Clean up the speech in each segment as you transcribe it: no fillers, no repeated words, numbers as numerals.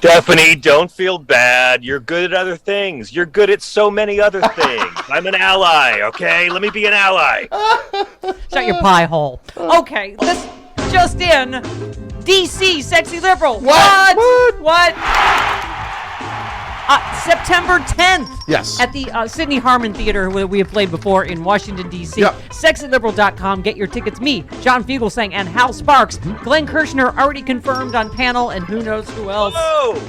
Stephanie, don't feel bad. You're good at other things. You're good at so many other things. I'm an ally, okay? Let me be an ally. Shut your pie hole. Okay, this just in. DC, sexy liberal. What? September 10th. Yes. At the Sidney Harmon Theater, where we have played before in Washington, D.C. Yep. SexyLiberal.com. Get your tickets. Me, John Fugelsang, and Hal Sparks. Glenn Kirshner already confirmed on panel, and who knows who else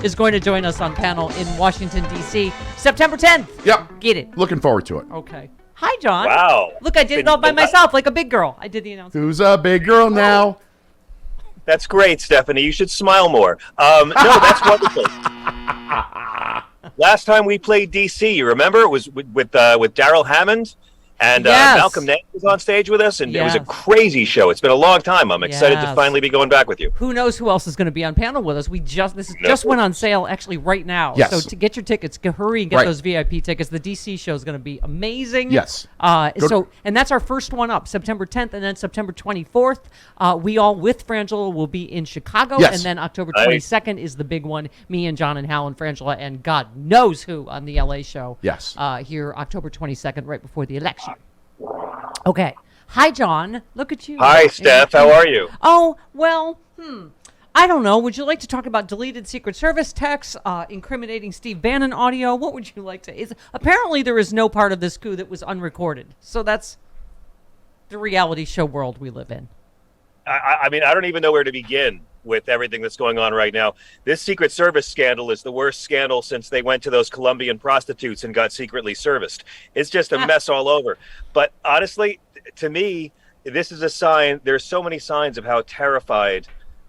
is going to join us on panel in Washington, D.C. September 10th. Yep. Get it. Looking forward to it. Okay. Hi, John. Wow. Look, I did it all by myself, like a big girl. I did the announcement. Who's a big girl now? That's great, Stephanie. You should smile more. No, that's wonderful. Last time we played DC, you remember? It was with Daryl Hammond, and Malcolm Nance was on stage with us, and it was a crazy show. It's been a long time. I'm excited to finally be going back with you. Who knows who else is going to be on panel with us? This just went on sale actually right now. Yes. So to get your tickets, hurry and get those VIP tickets. The DC show is going to be amazing. Yes. And that's our first one up, September 10th, and then September 24th. We all with Frangela will be in Chicago, and then October 22nd is the big one. Me and John and Hal and Frangela and God knows who on the LA show. Yes. Here October 22nd, right before the election. Okay. Hi, John. Look at you. Hi, Steph. How are you? Oh, well, I don't know. Would you like to talk about deleted Secret Service texts, incriminating Steve Bannon audio? What would you like to... Apparently, there is no part of this coup that was unrecorded. So that's the reality show world we live in. I mean, I don't even know where to begin with everything that's going on right now. This Secret Service scandal is the worst scandal since they went to those Colombian prostitutes and got secretly serviced. It's just a mess all over. But honestly, to me, this is a sign. There's so many signs of how terrified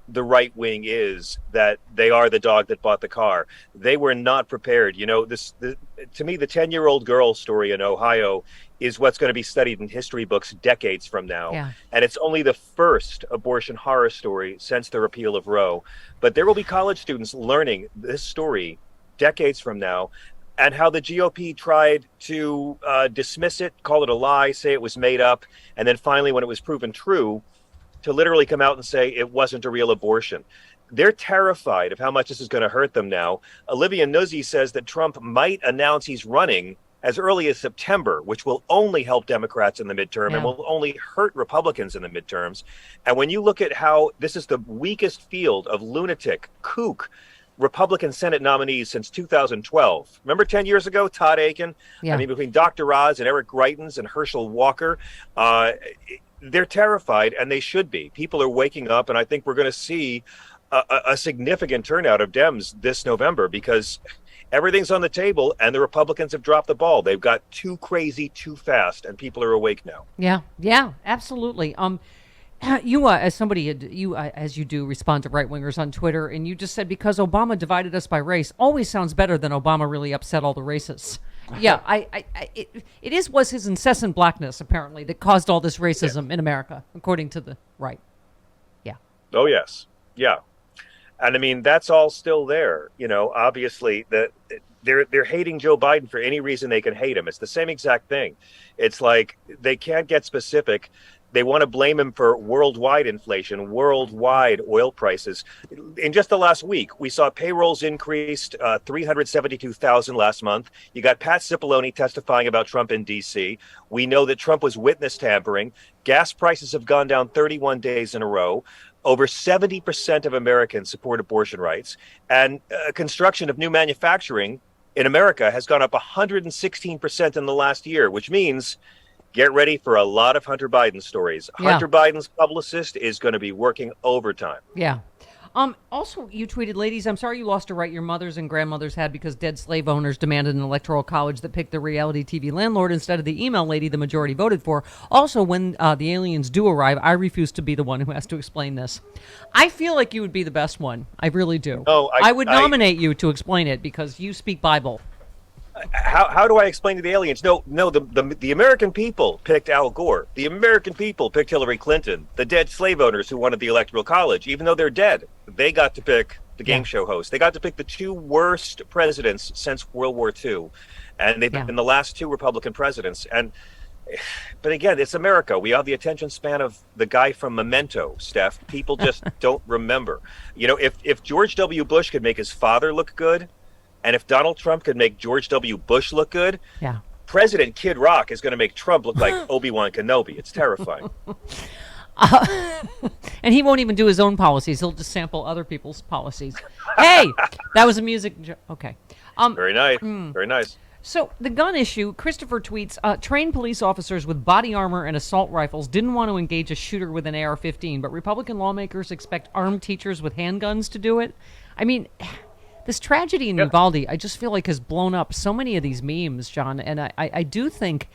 the right wing is that they are the dog that bought the car. They were not prepared. You know, to me, the 10-year-old girl story in Ohio is what's going to be studied in history books decades from now. Yeah. And it's only the first abortion horror story since the repeal of Roe. But there will be college students learning this story decades from now, and how the GOP tried to dismiss it, call it a lie, say it was made up, and then finally, when it was proven true, to literally come out and say it wasn't a real abortion. They're terrified of how much this is going to hurt them now. Olivia Nuzzi says that Trump might announce he's running as early as September, which will only help Democrats in the midterm and will only hurt Republicans in the midterms. And when you look at how this is the weakest field of lunatic, kook, Republican Senate nominees since 2012. Remember 10 years ago, Todd Aiken? Yeah. I mean, between Dr. Oz and Eric Greitens and Herschel Walker, they're terrified, and they should be. People are waking up, and I think we're going to see a significant turnout of Dems this November because everything's on the table, and the Republicans have dropped the ball. They've got too crazy, too fast, and people are awake now. Yeah, absolutely. You, as somebody, as you do, respond to right-wingers on Twitter, and you just said, because Obama divided us by race, always sounds better than Obama really upset all the racists. Yeah, it was his incessant blackness, apparently, that caused all this racism in America, according to the right. Yeah. Oh, yes. Yeah. And I mean, that's all still there. You know, obviously, they're hating Joe Biden for any reason they can hate him. It's the same exact thing. It's like they can't get specific. They want to blame him for worldwide inflation, worldwide oil prices. In just the last week, we saw payrolls increased 372,000 last month. You got Pat Cipollone testifying about Trump in D.C. We know that Trump was witness tampering. Gas prices have gone down 31 days in a row. Over 70% of Americans support abortion rights. And construction of new manufacturing in America has gone up 116% in the last year, which means get ready for a lot of Hunter Biden stories. Yeah. Hunter Biden's publicist is going to be working overtime. Yeah. Also, you tweeted, ladies, I'm sorry you lost a right your mothers and grandmothers had because dead slave owners demanded an electoral college that picked the reality TV landlord instead of the email lady the majority voted for. Also, when the aliens do arrive, I refuse to be the one who has to explain this. I feel like you would be the best one. I really do. Oh, I would nominate you to explain it because you speak Bible. How do I explain to the aliens? No, the American people picked Al Gore. The American people picked Hillary Clinton. The dead slave owners who wanted the Electoral College, even though they're dead, they got to pick the game show host. They got to pick the two worst presidents since World War II. And they've been the last two Republican presidents. And But again, it's America. We have the attention span of the guy from Memento, Steph. People just don't remember. If George W. Bush could make his father look good, and if Donald Trump could make George W. Bush look good, Yeah. President Kid Rock is going to make Trump look like Obi-Wan Kenobi. It's terrifying. And he won't even do his own policies. He'll just sample other people's policies. Hey, that was a okay. Very nice. Very nice. So the gun issue, Christopher tweets, trained police officers with body armor and assault rifles didn't want to engage a shooter with an AR-15, but Republican lawmakers expect armed teachers with handguns to do it. I mean, this tragedy in Uvalde, I just feel like has blown up so many of these memes, John, and I do think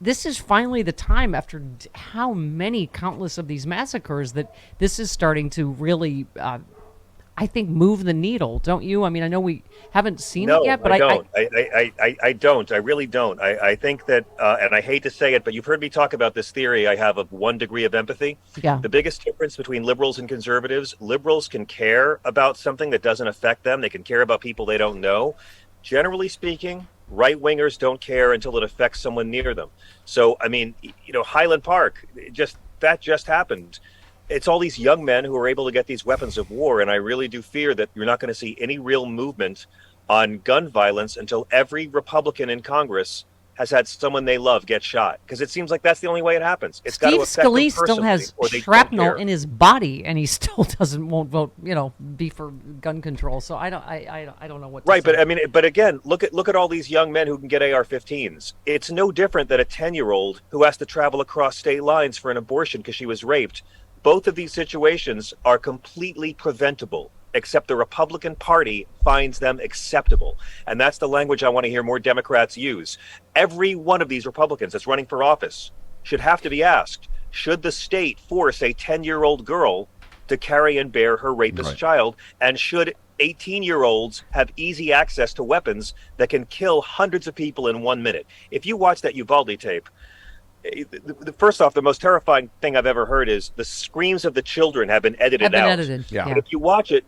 this is finally the time, after how many countless of these massacres, that this is starting to really, I think, move the needle. Don't you? I mean, I know we haven't seen it yet, but I don't. I don't. I really don't. I think that, and I hate to say it, but you've heard me talk about this theory I have of 1 degree of empathy. Yeah. The biggest difference between liberals and conservatives, liberals can care about something that doesn't affect them. They can care about people they don't know. Generally speaking, right-wingers don't care until it affects someone near them. So, I mean, Highland Park, that just happened. It's all these young men who are able to get these weapons of war, and I really do fear that you're not going to see any real movement on gun violence until every Republican in Congress has had someone they love get shot, because it seems like that's the only way it happens. It's got to affect them Scalise still personally, has or they don't shrapnel care. in his body, and he still won't vote, be for gun control. So I don't know what to Right, say. but I mean, but again, look at all these young men who can get AR-15s. It's no different than a 10-year-old who has to travel across state lines for an abortion because she was raped. Both of these situations are completely preventable, except the Republican Party finds them acceptable. And that's the language I want to hear more Democrats use. Every one of these Republicans that's running for office should have to be asked, should the state force a 10-year-old girl to carry and bear her rapist child? And should 18-year-olds have easy access to weapons that can kill hundreds of people in 1 minute? If you watch that Uvalde tape, first off, the most terrifying thing I've ever heard is the screams of the children have been edited out. Yeah. And if you watch it,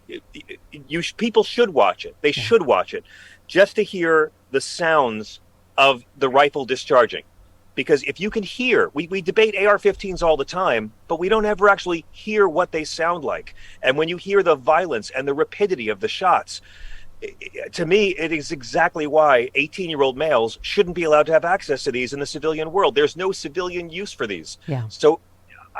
people should watch it. They should watch it just to hear the sounds of the rifle discharging. Because if you can hear, we debate AR-15s all the time, but we don't ever actually hear what they sound like. And when you hear the violence and the rapidity of the shots, to me, it is exactly why 18-year-old males shouldn't be allowed to have access to these in the civilian world. There's no civilian use for these. Yeah. So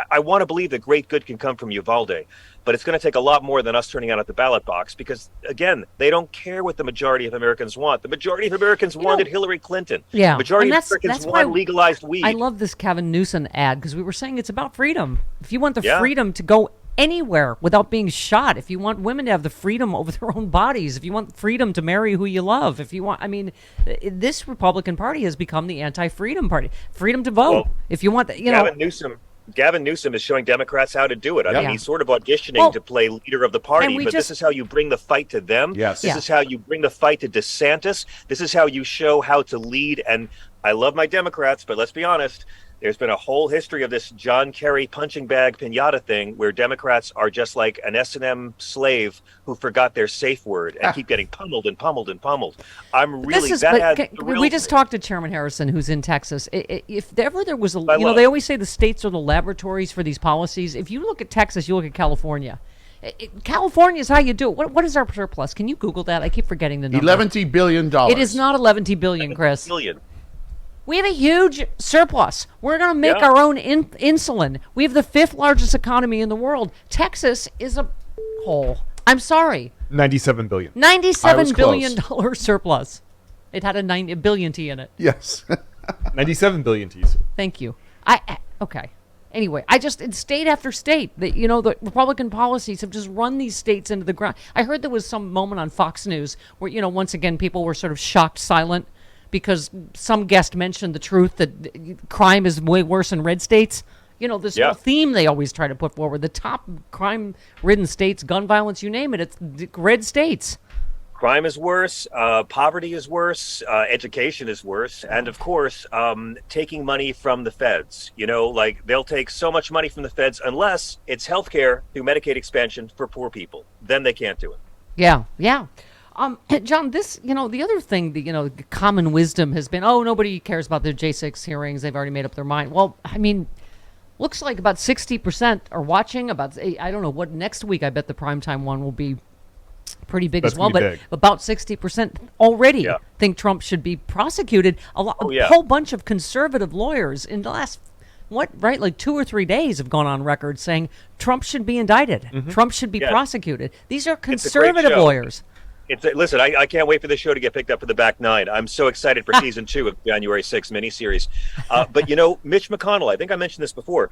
I want to believe that great good can come from Uvalde, but it's going to take a lot more than us turning out at the ballot box, because, again, they don't care what the majority of Americans want. The majority of Americans wanted Hillary Clinton. Yeah. The majority And of Americans why want legalized weed. I love this Gavin Newsom ad, because we were saying it's about freedom. If you want the Yeah. freedom to go anywhere without being shot, if you want women to have the freedom over their own bodies, if you want freedom to marry who you love, if you want, I mean, this Republican Party has become the anti-freedom party. Freedom to vote. Well, If you want, Gavin Newsom is showing Democrats how to do it. I Yeah. mean, he's sort of auditioning to play leader of the party, we but this is how you bring the fight to them. Yes. This is how you bring the fight to DeSantis. This is how you show how to lead. And I love my Democrats, but let's be honest, there's been a whole history of this John Kerry punching bag pinata thing where Democrats are just like an S&M slave who forgot their safe word and keep getting pummeled and pummeled and pummeled. I'm really, we just talked to Chairman Harrison, who's in Texas. If ever there was they always say the states are the laboratories for these policies. If you look at Texas, you look at California. California is how you do it. What is our surplus? Can you Google that? I keep forgetting the number. $11 billion. It is not $11 billion, Chris. Billion. We have a huge surplus. We're going to make our own insulin. We have the 5th largest economy in the world. Texas is a hole. I'm sorry. $97 billion. $97 billion surplus. It had a $9 billion T in it. Yes. 97 billion T's. Thank you. Okay. Anyway, in state after state, the Republican policies have just run these states into the ground. I heard there was some moment on Fox News where, once again, people were sort of shocked silent because some guest mentioned the truth that crime is way worse in red states. This whole theme they always try to put forward. The top crime-ridden states, gun violence, you name it, it's red states. Crime is worse, poverty is worse, education is worse, and of course, taking money from the feds. They'll take so much money from the feds unless it's healthcare through Medicaid expansion for poor people. Then they can't do it. Yeah. John, this, the other thing, the common wisdom has been, oh, nobody cares about the J6 hearings. They've already made up their mind. Well, I mean, looks like about 60% are watching. I don't know what next week. I bet the primetime one will be pretty big That's as well. gonna be But big. about 60% already Yeah. think Trump should be prosecuted. A whole bunch of conservative lawyers in the last, like 2 or 3 days have gone on record saying Trump should be indicted. Trump should be prosecuted. These are conservative show. lawyers. Listen, I can't wait for this show to get picked up for the back nine. I'm so excited for season 2 of January 6th miniseries. But Mitch McConnell, I think I mentioned this before.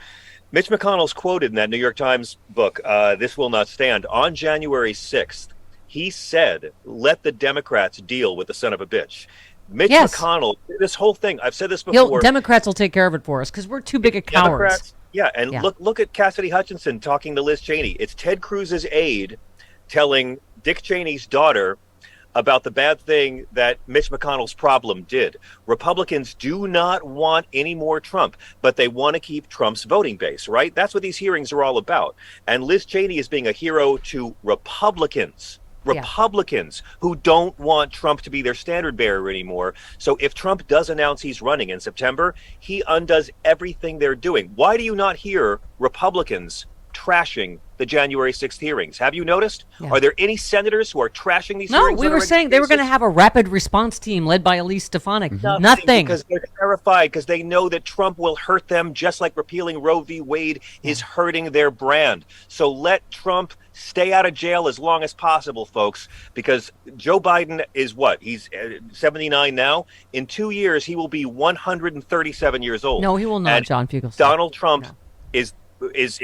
Mitch McConnell's quoted in that New York Times book, This Will Not Stand, on January 6th. He said, let the Democrats deal with the son of a bitch. Mitch McConnell, this whole thing, I've said this before. Democrats will take care of it for us because we're too big a cowards. Look at Cassidy Hutchinson talking to Liz Cheney. It's Ted Cruz's aide telling Dick Cheney's daughter about the bad thing that Mitch McConnell's problem did. Republicans do not want any more Trump, but they want to keep Trump's voting base, right? That's what these hearings are all about. And Liz Cheney is being a hero to Republicans who don't want Trump to be their standard bearer anymore. So if Trump does announce he's running in September, he undoes everything they're doing. Why do you not hear Republicans trashing the January 6th hearings? Have you noticed? Yeah. Are there any senators who are trashing these hearings? No, we were saying they were going to have a rapid response team led by Elise Stefanik. Nothing. Because they're terrified, because they know that Trump will hurt them just like repealing Roe v. Wade is hurting their brand. So let Trump stay out of jail as long as possible, folks, because Joe Biden is what? He's 79 now. In 2 years, he will be 137 years old. No, he will not, and John Fugelsang. Donald Trump is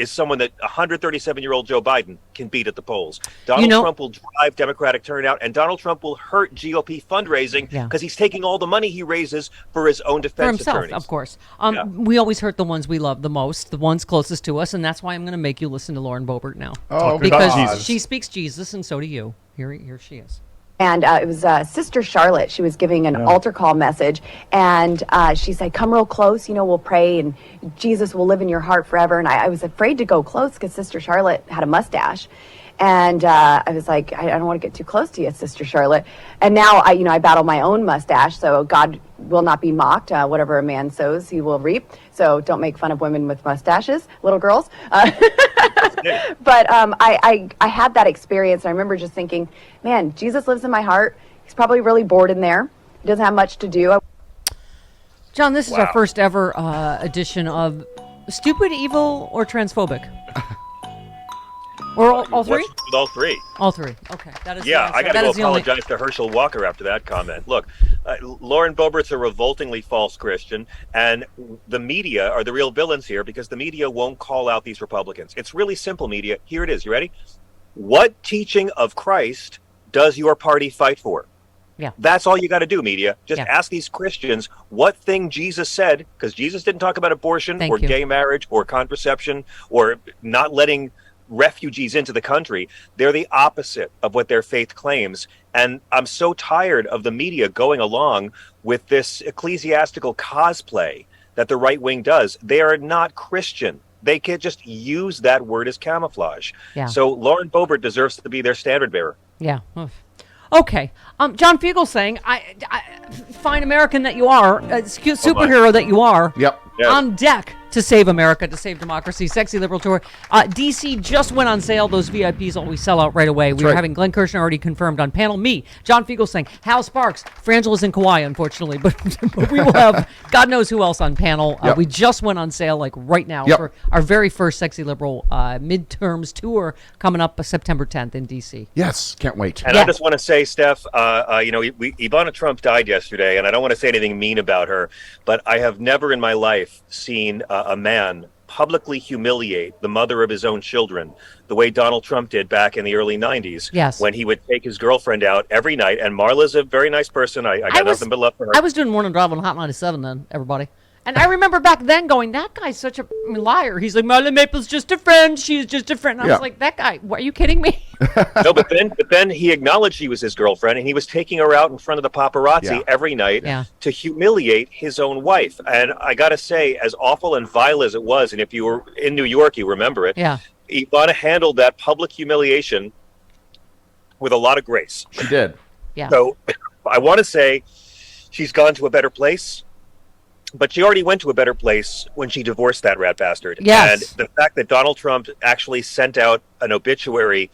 someone that 137-year-old Joe Biden can beat at the polls. Donald Trump will drive Democratic turnout, and Donald Trump will hurt GOP fundraising because he's taking all the money he raises for his own defense attorneys. Of course. We always hurt the ones we love the most, the ones closest to us, and that's why I'm going to make you listen to Lauren Boebert now. Oh, because she speaks Jesus, and so do you. Here she is. And it was Sister Charlotte. She was giving an altar call message. And she said, come real close, we'll pray and Jesus will live in your heart forever. And I was afraid to go close because Sister Charlotte had a mustache. And I was like, I don't want to get too close to you, Sister Charlotte. And now I battle my own mustache. So God will not be mocked. Whatever a man sows, he will reap. So don't make fun of women with mustaches, little girls. But I had that experience. And I remember just thinking, man, Jesus lives in my heart. He's probably really bored in there. He doesn't have much to do. John, this is our first ever edition of Stupid, Evil, or Transphobic. Or all three? With all three. All three. Okay. That is I got to go apologize to Herschel Walker after that comment. Look, Lauren Boebert's a revoltingly false Christian, and the media are the real villains here because the media won't call out these Republicans. It's really simple, media. Here it is. You ready? What teaching of Christ does your party fight for? Yeah. That's all you got to do, media. Just ask these Christians what thing Jesus said, because Jesus didn't talk about abortion gay marriage or contraception or not letting refugees into the country. They're the opposite of what their faith claims. And I'm so tired of the media going along with this ecclesiastical cosplay that the right wing does. They are not Christian. They can't just use that word as camouflage. Yeah. So Lauren Boebert deserves to be their standard bearer. Yeah. Okay. John Fugelsang, fine American that you are, superhero that you are. Yep. On deck to save America, to save democracy, Sexy Liberal Tour. DC just went on sale. Those VIPs always sell out right away. We were having Glenn Kirshner already confirmed on panel. Me, John Fugelsang, Hal Sparks, Frangela's in Kauai, unfortunately, but we will have God knows who else on panel. We just went on sale like right now for our very first Sexy Liberal midterms tour coming up September 10th in DC. Yes, can't wait. And I just want to say, Steph, Ivana Trump died yesterday, and I don't want to say anything mean about her, but I have never in my life seen a man publicly humiliate the mother of his own children the way Donald Trump did back in the early 90s when he would take his girlfriend out every night. And Marla's a very nice person. I got nothing but love for her. I was doing morning drive on Hot 97 then, everybody. And I remember back then going, that guy's such a liar. He's like, Marla Maple's just a friend. She's just a friend. And I was like, that guy, are you kidding me? No, but then he acknowledged she was his girlfriend, and he was taking her out in front of the paparazzi every night to humiliate his own wife. And I got to say, as awful and vile as it was, and if you were in New York, you remember it, Ivana handled that public humiliation with a lot of grace. She did. Yeah. So I want to say she's gone to a better place, but she already went to a better place when she divorced that rat bastard. Yes. And the fact that Donald Trump actually sent out an obituary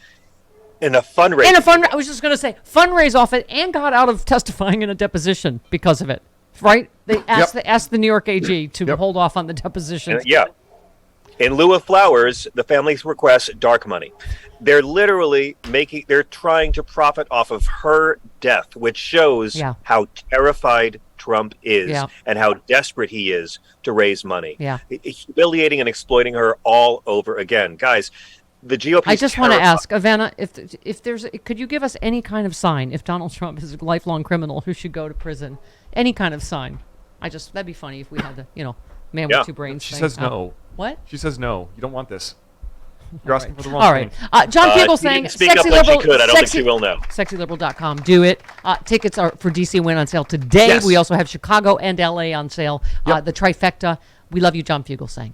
in a fundraiser. I was just going to say, fundraise off it and got out of testifying in a deposition because of it. Right? They asked the New York AG to hold off on the deposition. Yeah. In lieu of flowers, the families request dark money. They're literally they're trying to profit off of her death, which shows how terrified Trump is and how desperate he is to raise money. Yeah. Humiliating and exploiting her all over again. Guys, the GOP. I just want to ask, Ivana, if could you give us any kind of sign if Donald Trump is a lifelong criminal who should go to prison? Any kind of sign. That'd be funny if we had the, man with two brains. She says no. What? She says no. You don't want this. You're asking for the wrong thing. All right. John Fugelsang, didn't speak up Sexy like Liberal. she could. I don't think she will now. SexyLiberal.com. Do it. Tickets are for DC Win on sale today. Yes. We also have Chicago and LA on sale. The trifecta. We love you, John Fugelsang.